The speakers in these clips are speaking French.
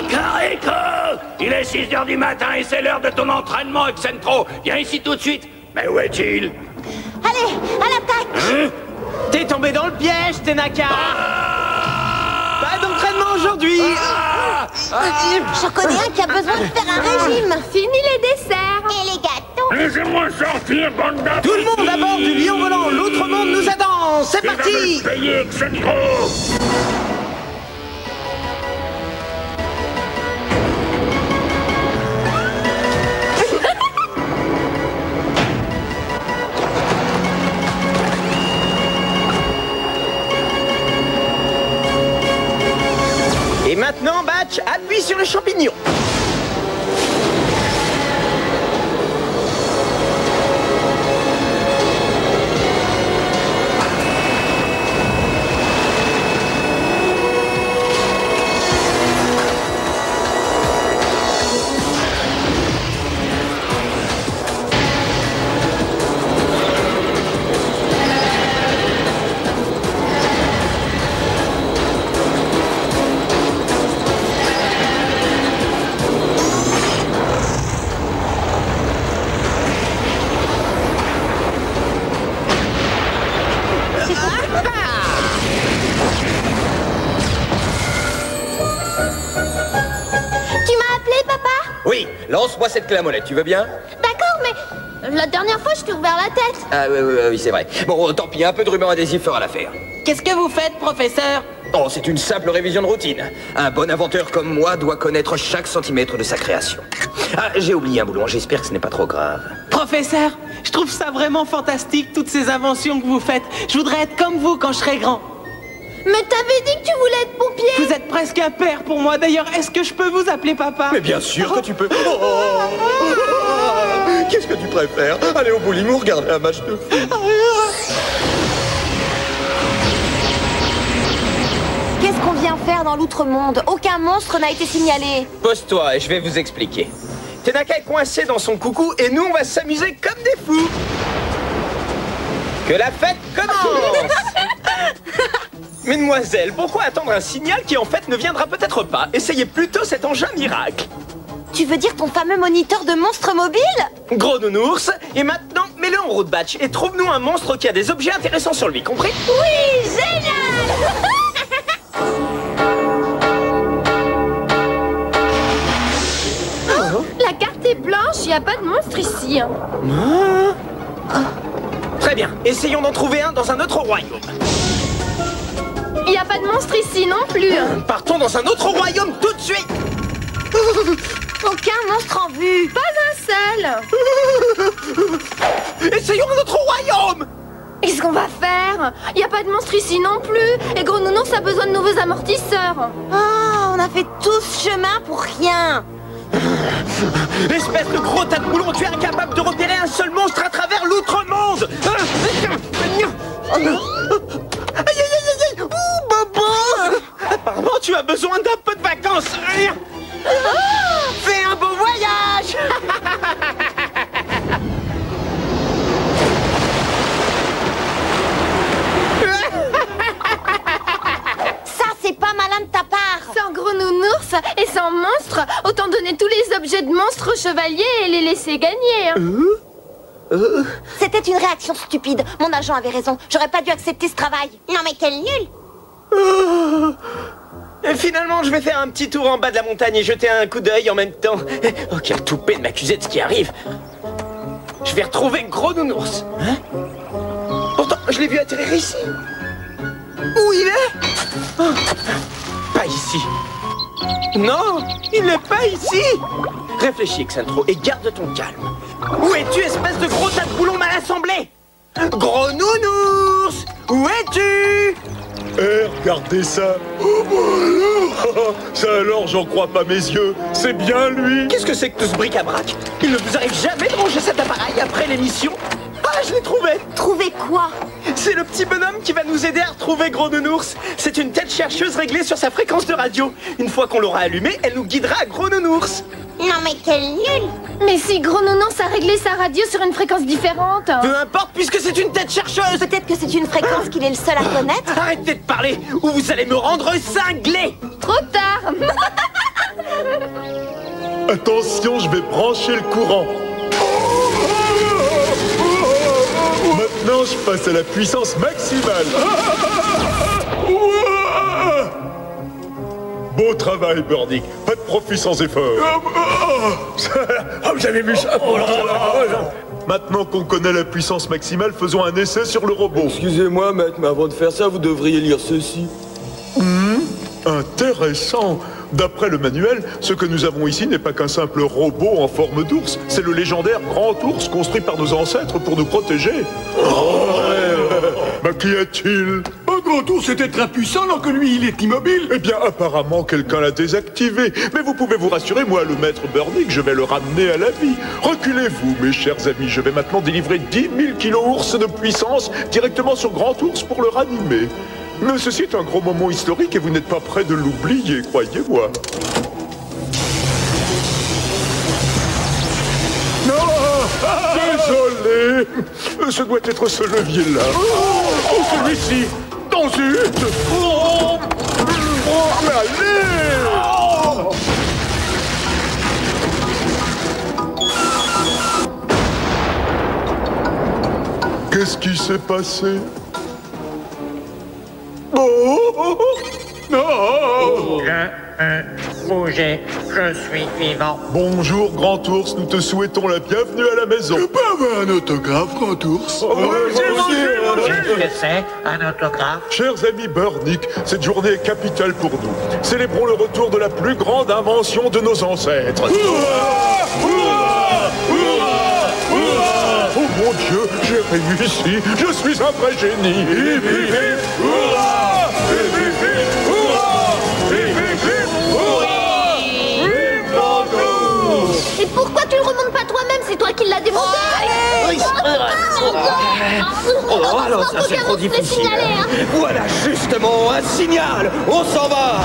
Cocorico! Il est 6h du matin et c'est l'heure de ton entraînement, Excentro. Viens ici tout de suite. Mais où est-il? Allez, à l'attaque! Hein? T'es tombé dans le piège, Tenaka. Pas d'entraînement aujourd'hui. J'en connais un qui a besoin de faire un régime. Fini les desserts. Et les gâteaux? Laissez-moi sortir, bande d'abrutis. Tout le monde à bord du lion volant, l'autre monde nous attend. C'est Tu vas parti. me payer, Excentro. Et maintenant, Batch, appuie sur le champignon. Tu m'as appelé, papa? Oui, lance-moi cette clé à molette, tu veux bien? D'accord, mais la dernière fois, je t'ai ouvert la tête. Ah oui, c'est vrai. Bon, tant pis, un peu de ruban adhésif fera l'affaire. Qu'est-ce que vous faites, professeur? Oh, c'est une simple révision de routine. Un bon inventeur comme moi doit connaître chaque centimètre de sa création. Ah, j'ai oublié un boulon, j'espère que ce n'est pas trop grave. Professeur, je trouve ça vraiment fantastique, toutes ces inventions que vous faites. Je voudrais être comme vous quand je serai grand. Mais t'avais dit que tu voulais être pompier. Vous êtes presque un père pour moi. D'ailleurs, est-ce que je peux vous appeler papa? Mais bien sûr que tu peux. Qu'est-ce que tu préfères? Aller au bowling ou regarder un match de foot? Qu'est-ce qu'on vient faire dans l'outre-monde? Aucun monstre n'a été signalé. Pose-toi et je vais vous expliquer. Tenaka est coincé dans son coucou et nous on va s'amuser comme des fous. Que la fête commence. Mesdemoiselles, pourquoi attendre un signal qui en fait ne viendra peut-être pas? Essayez plutôt cet engin miracle. Tu veux dire ton fameux moniteur de monstres mobiles? Gros nounours, et maintenant mets-le en route, Batch, et trouve-nous un monstre qui a des objets intéressants sur lui, compris? Oui, génial. La carte est blanche, il n'y a pas de monstre ici. Hein. Très bien, essayons d'en trouver un dans un autre royaume. Il n'y a pas de monstre ici non plus. Partons dans un autre royaume tout de suite. Aucun monstre en vue. Pas un seul. Essayons un autre royaume. Qu'est-ce qu'on va faire? Il n'y a pas de monstre ici non plus. Et Gros Nounours a besoin de nouveaux amortisseurs. Ah, on a fait tout ce chemin pour rien. Espèce de gros tas de boulons, tu es incapable de repérer un seul monstre à travers l'outre-monde. Aïe, aïe, aïe, aïe. Ouh, Bobo. Apparemment, tu as besoin d'un peu de vacances. Fais un beau voyage. Ça, c'est pas malin de ta part. Sans Gros Nounours et sans monstre, autant donner tous les objets de monstres aux chevaliers et les laisser gagner. Hein. C'était une réaction stupide. Mon agent avait raison. J'aurais pas dû accepter ce travail. Non mais quel nul. Et finalement, je vais faire un petit tour en bas de la montagne et jeter un coup d'œil en même temps. Oh, quelle toupée de m'accuser de ce qui arrive. Je vais retrouver Gros Nounours. Hein? Pourtant, je l'ai vu atterrir ici. Où il est? Oh, pas ici. Non, il n'est pas ici. Réfléchis, Excentro, et garde ton calme. Où es-tu, espèce de gros tas de boulons mal assemblés? Gros Nounours, où es-tu? Regardez ça. Ça alors, j'en crois pas mes yeux. C'est bien lui. Qu'est-ce que c'est que tout ce bric-à-brac? Il ne vous arrive jamais de ranger cet appareil après l'émission? Ah, je l'ai trouvé! Trouver quoi? C'est le petit bonhomme qui va nous aider à retrouver Gros Nounours. C'est une tête chercheuse réglée sur sa fréquence de radio. Une fois qu'on l'aura allumée, elle nous guidera à Gros Nounours. Non mais quel nul. Mais si Gros Nounours a réglé sa radio sur une fréquence différente. Peu importe, puisque c'est une tête chercheuse. Peut-être que c'est une fréquence qu'il est le seul à connaître. Arrêtez de parler ou vous allez me rendre cinglé. Trop tard. Attention, je vais brancher le courant. Maintenant, je passe à la puissance maximale. Beau travail, Burdick. Pas de profit sans effort. Vous avez vu ça? Maintenant qu'on connaît la puissance maximale, faisons un essai sur le robot. Excusez-moi, mec, mais avant de faire ça, vous devriez lire ceci. Intéressant. D'après le manuel, ce que nous avons ici n'est pas qu'un simple robot en forme d'ours. C'est le légendaire grand ours construit par nos ancêtres pour nous protéger. Qu'y a-t-il? Un grand ours était très puissant alors que lui, il est immobile. Eh bien, apparemment, quelqu'un l'a désactivé. Mais vous pouvez vous rassurer, moi, le maître Burdick, je vais le ramener à la vie. Reculez-vous, mes chers amis. Je vais maintenant délivrer 10 000 kilos ours de puissance directement sur grand ours pour le ranimer. Mais ceci est un gros moment historique et vous n'êtes pas prêts de l'oublier, croyez-moi. Non! Désolé! Ce doit être ce levier-là. Oh, celui-ci! Non, zut! Oh, mais allez! Qu'est-ce qui s'est passé? Oh! Non! Bougez, je suis vivant. Bonjour, Grand Ours, nous te souhaitons la bienvenue à la maison. Je peux avoir un autographe, Grand Ours? Qu'est-ce que c'est, un autographe? Chers amis Burdick, cette journée est capitale pour nous. Célébrons le retour de la plus grande invention de nos ancêtres. Oh mon Dieu, j'ai réussi. Je suis un vrai génie. Et pourquoi tu le remontes pas toi-même? C'est toi qui l'as démonté. Alors ça c'est trop difficile. Voilà justement un signal. On s'en va.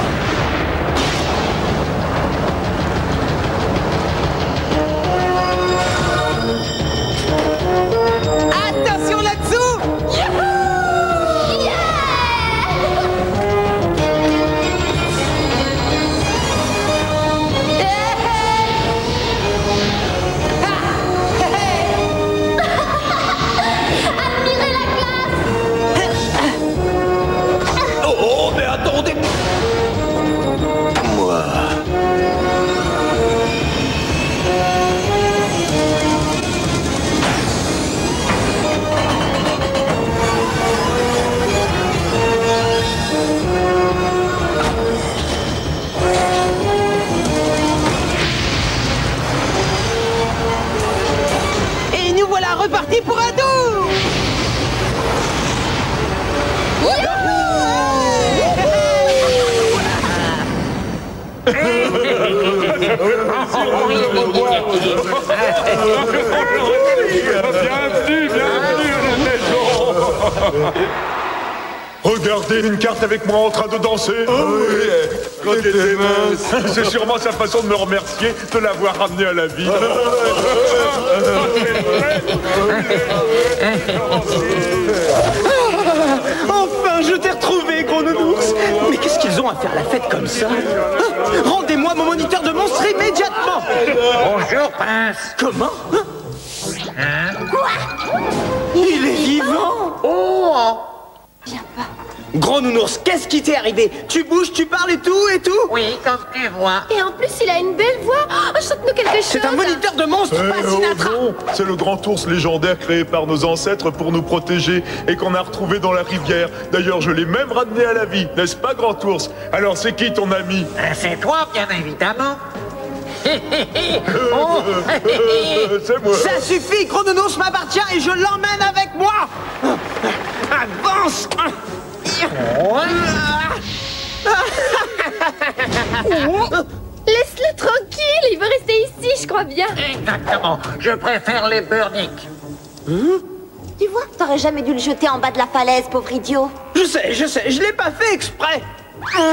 Attention là-dessous! Oh, mais attendez. Moi. Et nous voilà repartis pour un tour! Regardez une carte avec moi en train de danser. C'est sûrement sa façon de me remercier de l'avoir ramené à la vie. Enfin, je t'ai retrouvé, gros nounours. Mais qu'est-ce qu'ils ont à faire la fête comme ça? Rendez-moi mon moniteur de monstre immédiatement. Bonjour, Prince. Comment? Quoi? Il est vivant. Oh! Gros nounours, qu'est-ce qui t'est arrivé? Tu bouges, tu parles et tout? Oui, comme tu vois. Et en plus, il a une belle voix. Oh, chante-nous quelque chose. C'est un moniteur de monstre, pas Sinatra. Non, c'est le grand ours légendaire créé par nos ancêtres pour nous protéger et qu'on a retrouvé dans la rivière. D'ailleurs, je l'ai même ramené à la vie, n'est-ce pas, grand ours? Alors, c'est qui ton ami? C'est toi, bien évidemment. C'est moi. Ça suffit, Gros Nounours m'appartient et je l'emmène avec moi! Avance! Laisse-le tranquille, il veut rester ici, je crois bien. Exactement, je préfère les Burdick. Tu vois, t'aurais jamais dû le jeter en bas de la falaise, pauvre idiot. Je sais, je l'ai pas fait exprès.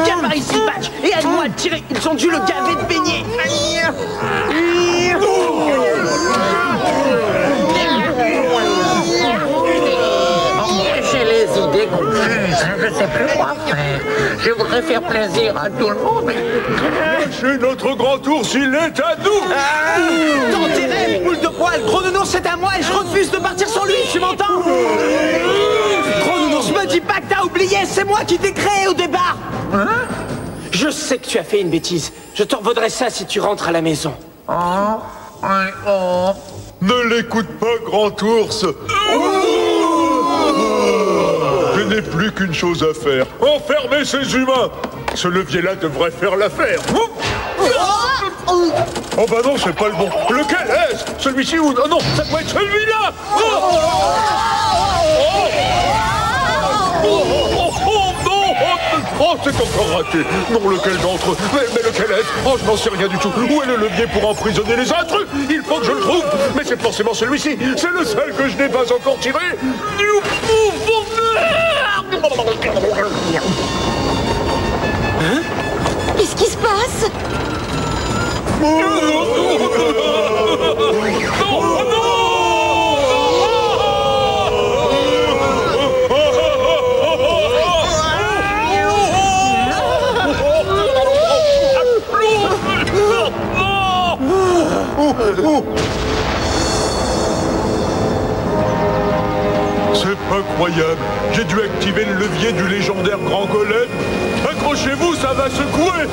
Viens par ici, Patch, et aide-moi à le tirer. Ils ont dû le gaver de beignets. J'ai les idées confuses. ça, je sais plus quoi faire. Je voudrais faire plaisir à tout le monde. Lâchez notre grand ours, il est à nous. Dans tes rêves, boule de poil, Gros Nounours c'est à moi et je refuse de partir sans lui, tu m'entends? Gros Nounours, me dis pas que t'as oublié, c'est moi qui t'ai créé au départ. Hein? Je sais que tu as fait une bêtise. Je t'en vaudrais ça si tu rentres à la maison. Oh, oui, oh. Ne l'écoute pas, grand ours. Je n'ai plus qu'une chose à faire. Enfermer ces humains. Ce levier-là devrait faire l'affaire. Oh bah non, c'est pas le bon. Lequel est-ce? Celui-ci ou... Oh non, ça doit être celui-là. Oh, c'est encore raté. Non, lequel d'entre eux? Mais lequel est-ce? Oh, je n'en sais rien du tout. Où est le levier pour emprisonner les intrus? Il faut que je le trouve. Mais c'est forcément celui-ci. C'est le seul que je n'ai pas encore tiré. Hein? Qu'est-ce qui se passe? C'est pas croyable. J'ai dû activer le levier du légendaire grand golem. Accrochez-vous, ça va secouer.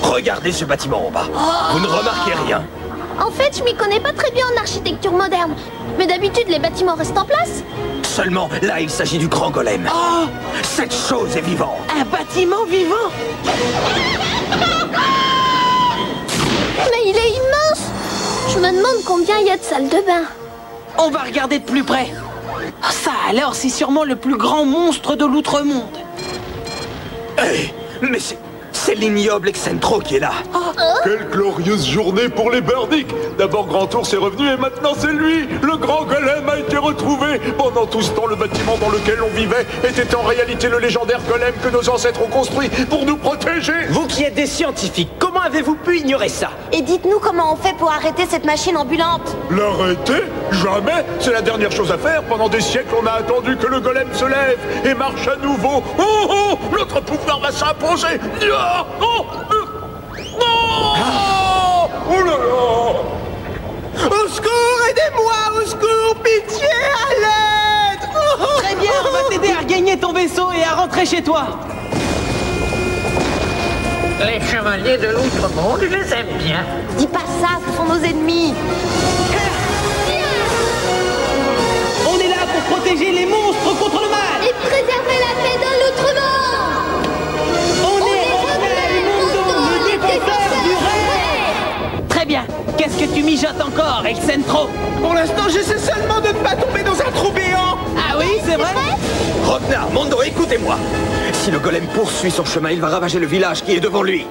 Regardez ce bâtiment en bas. Vous ne remarquez rien. En fait, je m'y connais pas très bien en architecture moderne. Mais d'habitude, les bâtiments restent en place. Seulement, là, il s'agit du grand golem. Oh, Cette chose est vivante. un bâtiment vivant. Mais il est immense. Je me demande combien il y a de salles de bain. On va regarder de plus près. Ça, alors, c'est sûrement le plus grand monstre de l'outre-monde. Hé, mais c'est l'ignoble Excentro qui est là. Quelle glorieuse journée pour les Burdick. D'abord Grand Ours est revenu et maintenant c'est lui. Le grand golem a été retrouvé. Pendant tout ce temps, le bâtiment dans lequel on vivait était en réalité le légendaire golem que nos ancêtres ont construit pour nous protéger. Vous qui êtes des scientifiques, comment avez-vous pu ignorer ça? Et dites-nous comment on fait pour arrêter cette machine ambulante. L'arrêter? Jamais. C'est la dernière chose à faire. Pendant des siècles, on a attendu que le golem se lève et marche à nouveau. Oh oh, notre pouvoir va s'imposer. Oh, oh, oh, oh là là. Au secours, aidez-moi, au secours, pitié, à l'aide. Très bien, on va t'aider à regagner ton vaisseau et à rentrer chez toi. Les chevaliers de l'outre-monde, je les aime bien. Dis pas ça, ce sont nos ennemis. On est là pour protéger les monstres contre le mal. Et préserver la paix dans l'outre-monde. On est Ronel Mundo, le défenseur du rêve. Très bien. Qu'est-ce que tu mijotes encore, Excentro? Pour l'instant, j'essaie seulement de ne pas tomber dans un trou béant. Ah oui, c'est vrai? Rotnar, Mondo, écoutez-moi. Si le golem poursuit son chemin, il va ravager le village qui est devant lui.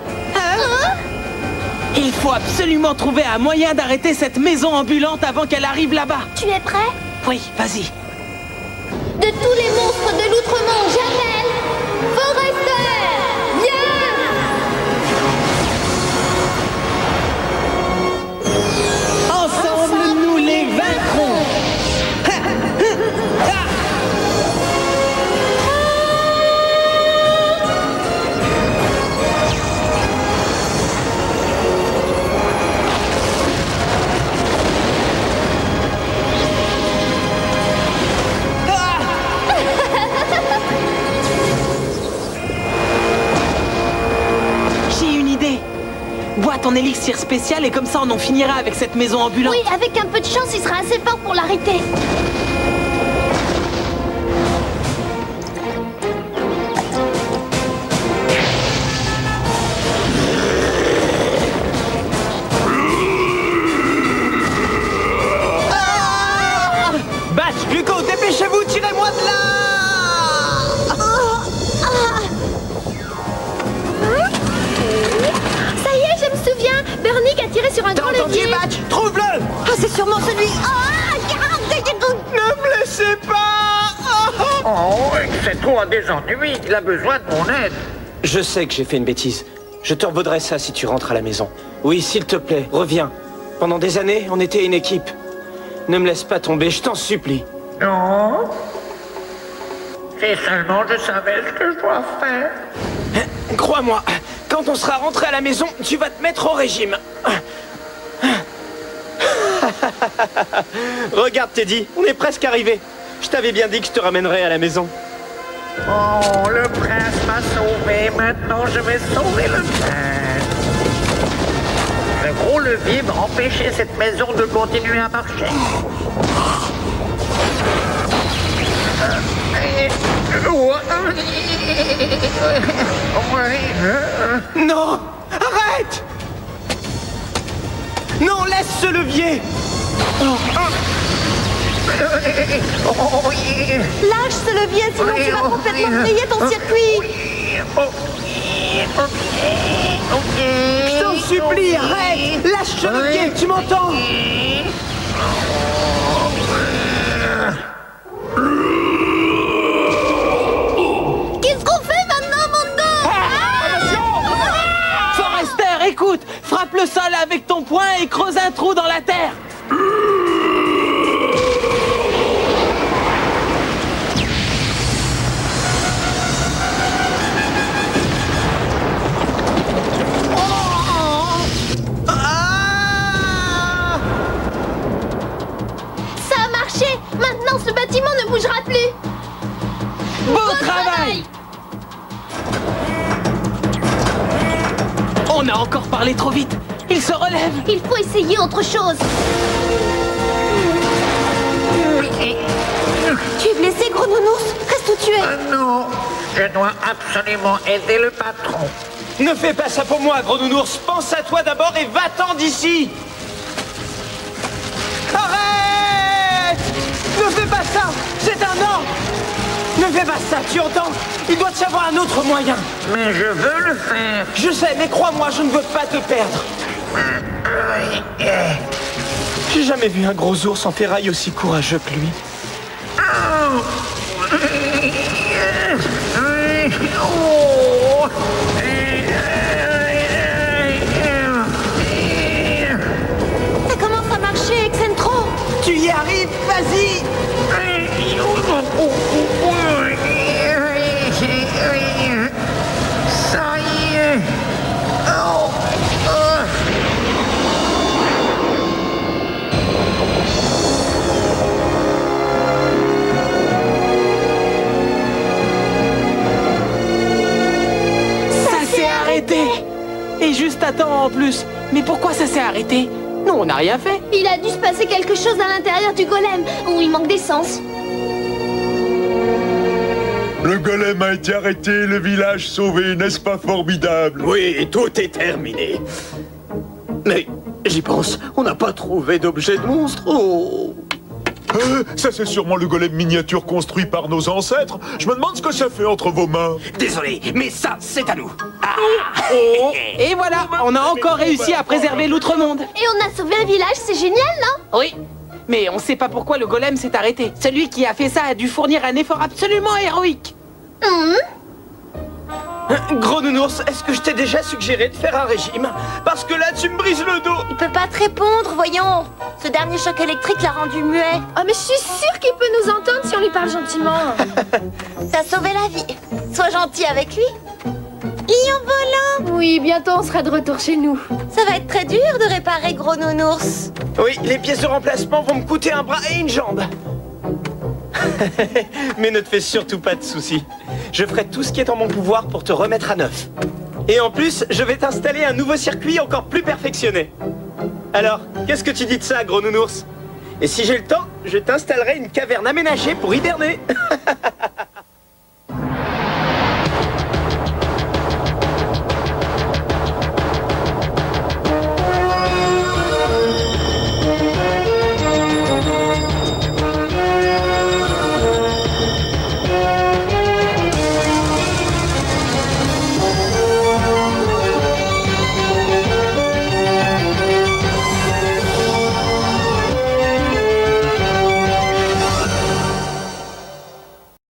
Il faut absolument trouver un moyen d'arrêter cette maison ambulante avant qu'elle arrive là-bas. Tu es prêt? Oui, vas-y. De tous les monstres de l'outre-monde, j'appelle Forrester. Viens! Ensemble, nous les vaincrons. J'ai une idée. Bois ton élixir spécial et comme ça on en finira avec cette maison ambulante. Oui, avec un peu de chance, il sera assez fort pour l'arrêter. Batch, Gluco, dépêchez-vous, tirez-moi de là. Ça y est, je me souviens. Bernick a tiré sur un grand levier. Batch, trouve-le. Ah, c'est sûrement celui... Ah, garde. Ne me laissez pas. Oh, Centro a des ennuis, il a besoin de mon aide. Je sais que j'ai fait une bêtise. Je te revaudrai ça si tu rentres à la maison. Oui, s'il te plaît, reviens. Pendant des années, on était une équipe. Ne me laisse pas tomber, je t'en supplie. Non. Si seulement je savais ce que je dois faire. Crois-moi, quand on sera rentré à la maison, tu vas te mettre au régime. Regarde, Teddy, on est presque arrivé. Je t'avais bien dit que je te ramènerais à la maison. Oh, le prince m'a sauvé. Maintenant, je vais sauver le prince. Le gros levier va empêcher cette maison de continuer à marcher. Non! Arrête! Non, laisse ce levier! Lâche ce levier, sinon tu vas complètement griller ton circuit. Je t'en supplie, arrête! Lâche ce levier, tu m'entends? Qu'est-ce qu'on fait maintenant, Mondo? Forrester, écoute, frappe le sol avec ton poing et creuse un trou dans la terre. Ça a marché. Maintenant, ce bâtiment ne bougera plus. Beau travail! On a encore parlé trop vite. Il se relève. Il faut essayer autre chose. Tu es blessé, gros nounours? Reste où tu es. Non, je dois absolument aider le patron. Ne fais pas ça pour moi, gros nounours. Pense à toi d'abord et va-t'en d'ici. Arrête! Ne fais pas ça! C'est un ordre! Ne fais pas ça, tu entends? Il doit y avoir un autre moyen. Mais je veux le faire. Je sais, mais crois-moi, je ne veux pas te perdre. J'ai jamais vu un gros ours en ferraille aussi courageux que lui. Ça commence à marcher, Excentro. Tu y arrives, vas-y! Ça y est. Ça s'est arrêté. Et juste à temps en plus. Mais pourquoi ça s'est arrêté? Nous, on n'a rien fait. Il a dû se passer quelque chose à l'intérieur du golem, où il manque d'essence. Le golem a été arrêté, le village sauvé, n'est-ce pas formidable? Oui, tout est terminé. Mais j'y pense, on n'a pas trouvé d'objet de monstre. Oh. Ça c'est sûrement le golem miniature construit par nos ancêtres. Je me demande ce que ça fait entre vos mains. Désolé, mais ça, c'est à nous. Et voilà, on a encore réussi à préserver l'outre-monde. Et on a sauvé un village, c'est génial, non? Oui, mais on sait pas pourquoi le golem s'est arrêté. Celui qui a fait ça a dû fournir un effort absolument héroïque. Gros nounours, est-ce que je t'ai déjà suggéré de faire un régime? Parce que là, tu me brises le dos. Il peut pas te répondre, voyons. Ce dernier choc électrique l'a rendu muet. Oh, mais je suis sûre qu'il peut nous entendre si on lui parle gentiment. T'as sauvé la vie. Sois gentil avec lui. Lion volant. Oui, bientôt on sera de retour chez nous. Ça va être très dur de réparer Gros Nounours. Oui, les pièces de remplacement vont me coûter un bras et une jambe. Mais ne te fais surtout pas de soucis. Je ferai tout ce qui est en mon pouvoir pour te remettre à neuf. Et en plus, je vais t'installer un nouveau circuit encore plus perfectionné. Alors, qu'est-ce que tu dis de ça, Gros Nounours? Et si j'ai le temps, je t'installerai une caverne aménagée pour hiberner.